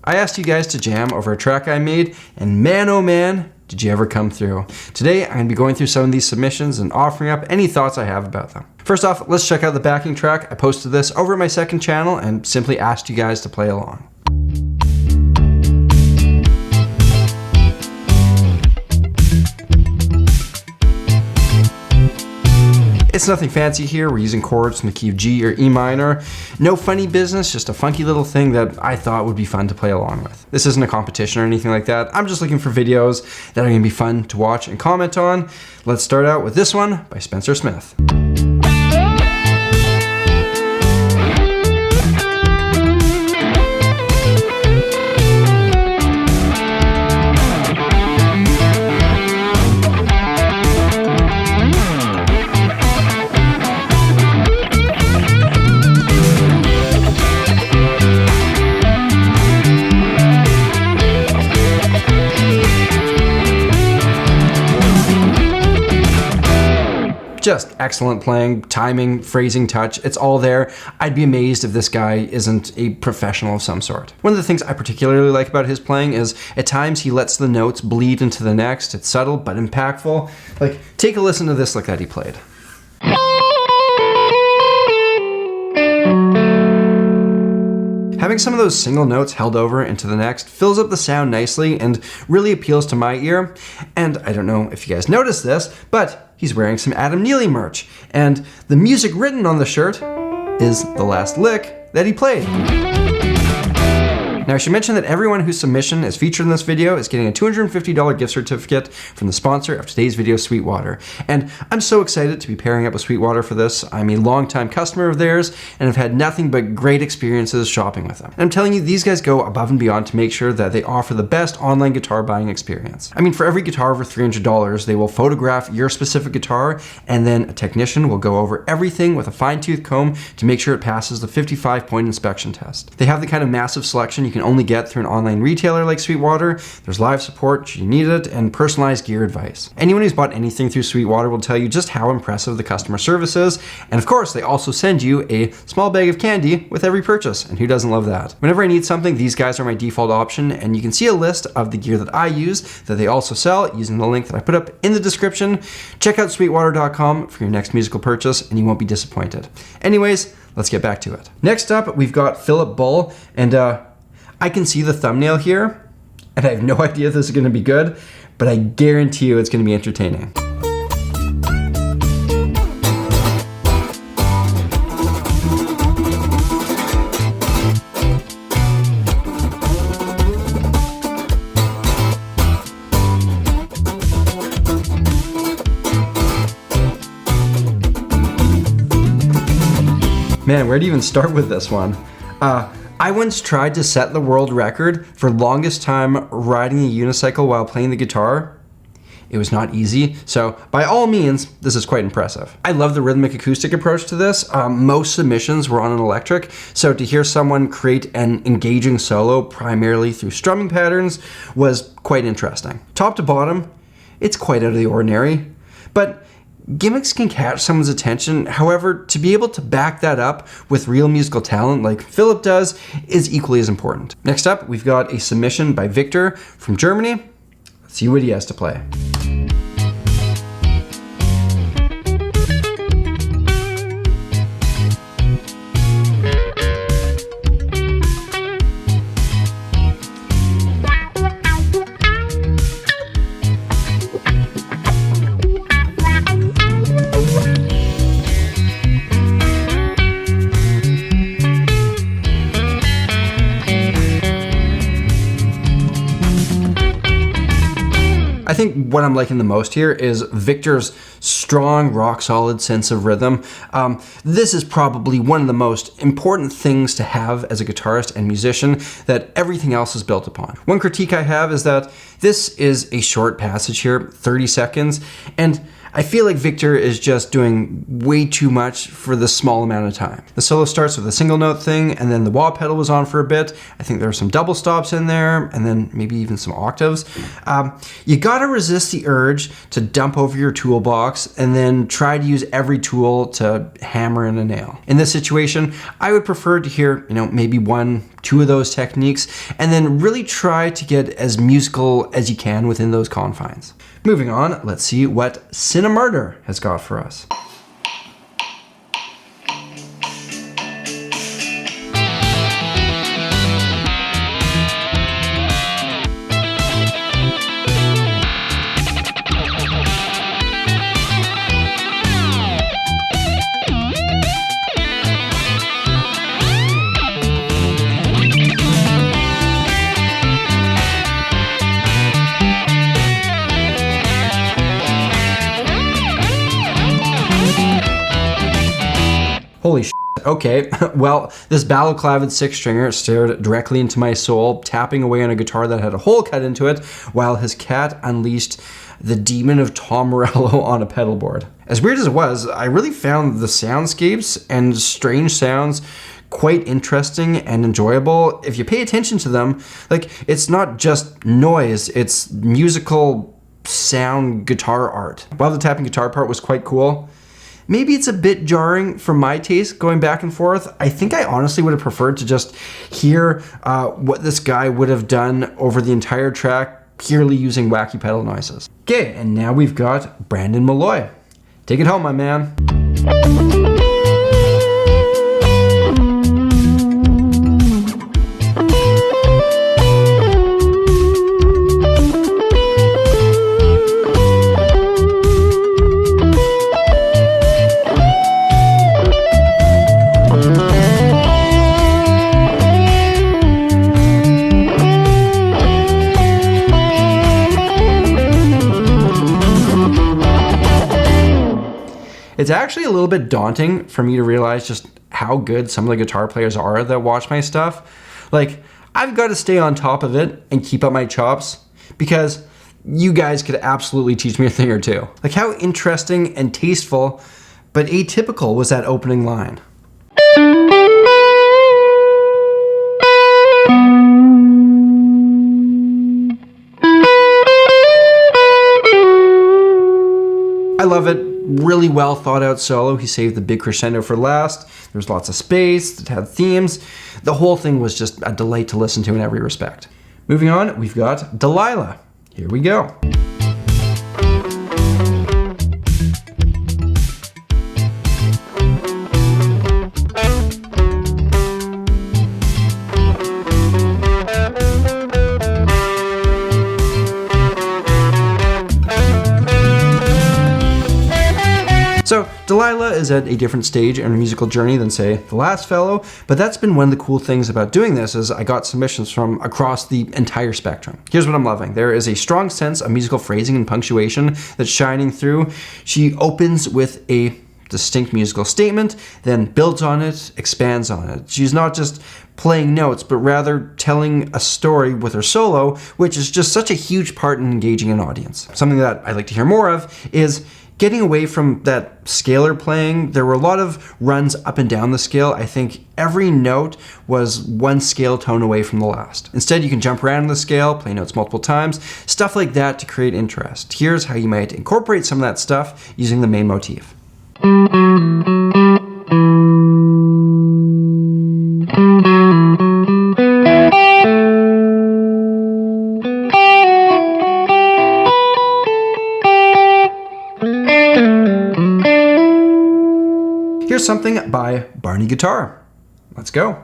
I asked you guys to jam over a track I made, and man oh man, did you ever come through. Today, I'm going to be going through some of these submissions and offering up any thoughts I have about them. First off, let's check out the backing track. I posted this over at my second channel and simply asked you guys to play along. It's nothing fancy here. We're using chords from the key of G or E minor. No funny business, just a funky little thing that I thought would be fun to play along with. This isn't a competition or anything like that. I'm just looking for videos that are gonna be fun to watch and comment on. Let's start out with this one by Spencer Smith. Just excellent playing, timing, phrasing, touch, it's all there. I'd be amazed if this guy isn't a professional of some sort. One of the things I particularly like about his playing is at times he lets the notes bleed into the next. It's subtle but impactful. Like, take a listen to this lick that he played. Having some of those single notes held over into the next fills up the sound nicely and really appeals to my ear. And I don't know if you guys noticed this, but he's wearing some Adam Neely merch. And the music written on the shirt is the last lick that he played. Now I should mention that everyone whose submission is featured in this video is getting a $250 gift certificate from the sponsor of today's video, Sweetwater. And I'm so excited to be pairing up with Sweetwater for this. I'm a longtime customer of theirs and have had nothing but great experiences shopping with them. And I'm telling you, these guys go above and beyond to make sure that they offer the best online guitar buying experience. I mean, for every guitar over $300, they will photograph your specific guitar, and then a technician will go over everything with a fine-tooth comb to make sure it passes the 55-point inspection test. They have the kind of massive selection you can only get through an online retailer like Sweetwater. There's live support should you need it, and personalized gear advice. Anyone who's bought anything through Sweetwater will tell you just how impressive the customer service is, and of course they also send you a small bag of candy with every purchase, and who doesn't love that? Whenever I need something, these guys are my default option, and you can see a list of the gear that I use that they also sell using the link that I put up in the description. Check out sweetwater.com for your next musical purchase and you won't be disappointed. Anyways, let's get back to it. Next up, we've got Philip Bull, and I can see the thumbnail here, and I have no idea if this is going to be good, but I guarantee you it's going to be entertaining. Man, where do you even start with this one? I once tried to set the world record for longest time riding a unicycle while playing the guitar. It was not easy, so by all means, this is quite impressive. I love the rhythmic acoustic approach to this. Most submissions were on an electric, so to hear someone create an engaging solo primarily through strumming patterns was quite interesting. Top to bottom, it's quite out of the ordinary, but gimmicks can catch someone's attention. However, to be able to back that up with real musical talent like Philip does is equally as important. Next up, we've got a submission by Victor from Germany. Let's see what he has to play. I think what I'm liking the most here is Victor's strong, rock-solid sense of rhythm. This is probably one of the most important things to have as a guitarist and musician that everything else is built upon. One critique I have is that this is a short passage here, 30 seconds, and I feel like Victor is just doing way too much for this small amount of time. The solo starts with a single note thing, and then the wah pedal was on for a bit. I think there are some double stops in there, and then maybe even some octaves. You gotta resist the urge to dump over your toolbox and then try to use every tool to hammer in a nail. In this situation, I would prefer to hear, maybe one 2 of those techniques, and then really try to get as musical as you can within those confines. Moving on, let's see what Cinemurder has got for us. Holy shit. Okay, well, this balaclaved 6-stringer stared directly into my soul, tapping away on a guitar that had a hole cut into it, while his cat unleashed the demon of Tom Morello on a pedal board. As weird as it was, I really found the soundscapes and strange sounds quite interesting and enjoyable if you pay attention to them. Like, it's not just noise, it's musical sound guitar art. While the tapping guitar part was quite cool, maybe it's a bit jarring for my taste going back and forth. I think I honestly would have preferred to just hear what this guy would have done over the entire track, purely using wacky pedal noises. Okay, and now we've got Brandon Malloy. Take it home, my man. It's actually a little bit daunting for me to realize just how good some of the guitar players are that watch my stuff. Like, I've got to stay on top of it and keep up my chops because you guys could absolutely teach me a thing or two. Like, how interesting and tasteful but atypical was that opening line? I love it. Really well thought out solo. He saved the big crescendo for last. There was lots of space, it had themes. The whole thing was just a delight to listen to in every respect. Moving on, we've got Delilah. Here we go. So Delilah is at a different stage in her musical journey than, say, the last fellow, but that's been one of the cool things about doing this is I got submissions from across the entire spectrum. Here's what I'm loving. There is a strong sense of musical phrasing and punctuation that's shining through. She opens with a distinct musical statement, then builds on it, expands on it. She's not just playing notes, but rather telling a story with her solo, which is just such a huge part in engaging an audience. Something that I'd like to hear more of is getting away from that scalar playing. There were a lot of runs up and down the scale. I think every note was one scale tone away from the last. Instead, you can jump around the scale, play notes multiple times, stuff like that to create interest. Here's how you might incorporate some of that stuff using the main motif. Here's something by Barney Guitar. Let's go.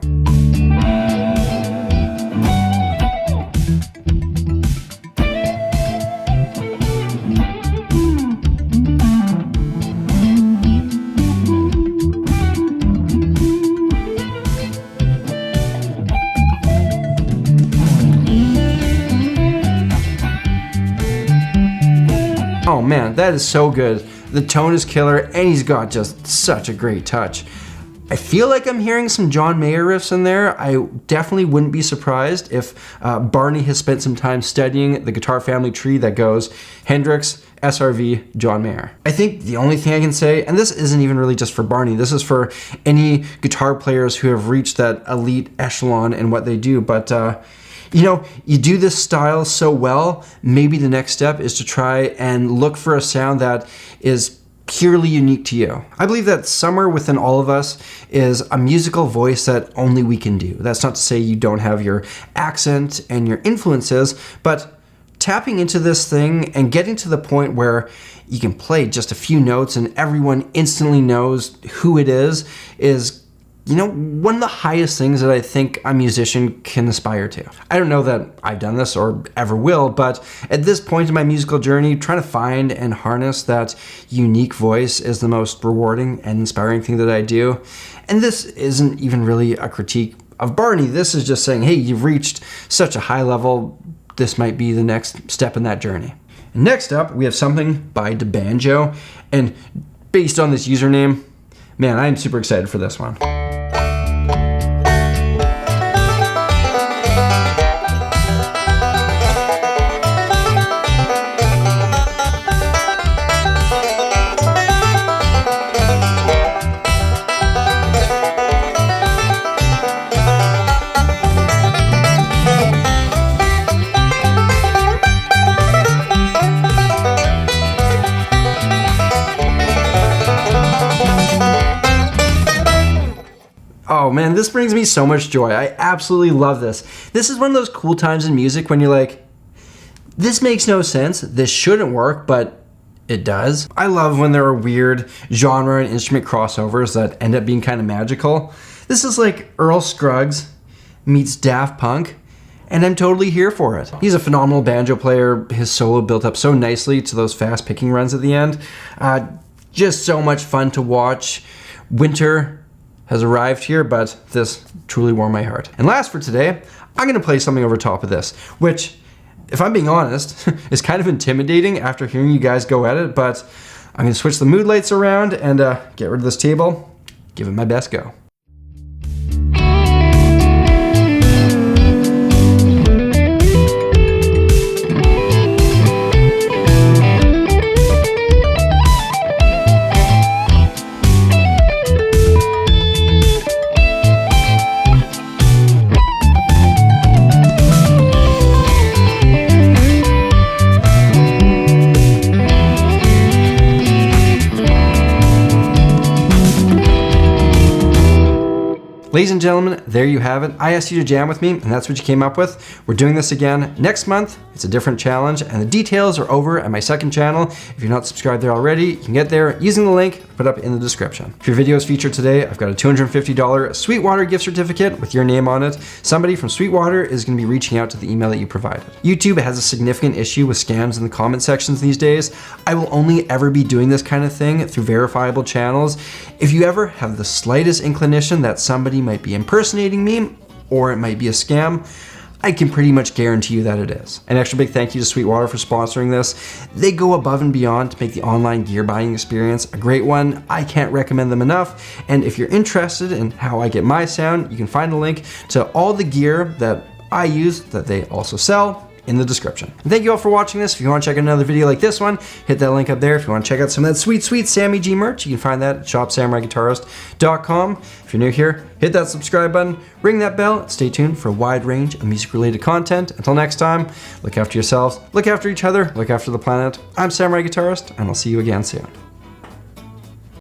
Oh man, that is so good. The tone is killer, and he's got just such a great touch. I feel like I'm hearing some John Mayer riffs in there. I definitely wouldn't be surprised if Barney has spent some time studying the guitar family tree that goes Hendrix, SRV, John Mayer. I think the only thing I can say, and this isn't even really just for Barney, this is for any guitar players who have reached that elite echelon in what they do, but you know, you do this style so well, maybe the next step is to try and look for a sound that is purely unique to you. I believe that somewhere within all of us is a musical voice that only we can do. That's not to say you don't have your accent and your influences, but tapping into this thing and getting to the point where you can play just a few notes and everyone instantly knows who it is, you know, one of the highest things that I think a musician can aspire to. I don't know that I've done this or ever will, but at this point in my musical journey, trying to find and harness that unique voice is the most rewarding and inspiring thing that I do. And this isn't even really a critique of Barney. This is just saying, hey, you've reached such a high level. This might be the next step in that journey. And next up, we have something by DeBanjo. And based on this username, man, I am super excited for this one. Oh man, this brings me so much joy. I absolutely love this. This is one of those cool times in music when you're like, this makes no sense, this shouldn't work, but it does. I love when there are weird genre and instrument crossovers that end up being kind of magical. This is like Earl Scruggs meets Daft Punk, and I'm totally here for it. He's a phenomenal banjo player. His solo built up so nicely to those fast picking runs at the end. Just so much fun to watch. Winter has arrived here, but this truly warmed my heart. And last for today, I'm gonna play something over top of this, which, if I'm being honest, is kind of intimidating after hearing you guys go at it, but I'm gonna switch the mood lights around and get rid of this table, give it my best go. Ladies and gentlemen, there you have it. I asked you to jam with me, and that's what you came up with. We're doing this again next month. It's a different challenge, and the details are over at my second channel. If you're not subscribed there already, you can get there using the link put up in the description. If your video is featured today, I've got a $250 Sweetwater gift certificate with your name on it. Somebody from Sweetwater is going to be reaching out to the email that you provided. YouTube has a significant issue with scams in the comment sections these days. I will only ever be doing this kind of thing through verifiable channels. If you ever have the slightest inclination that somebody might be impersonating me, or it might be a scam, I can pretty much guarantee you that it is. An extra big thank you to Sweetwater for sponsoring this. They go above and beyond to make the online gear buying experience a great one. I can't recommend them enough. And if you're interested in how I get my sound, you can find a link to all the gear that I use that they also sell in the description. And thank you all for watching this. If you want to check out another video like this one, hit that link up there. If you want to check out some of that sweet, sweet Sammy G merch, you can find that at shopsamuraiguitarist.com. If you're new here, hit that subscribe button, ring that bell, and stay tuned for a wide range of music-related content. Until next time, look after yourselves, look after each other, look after the planet. I'm Samurai Guitarist, and I'll see you again soon.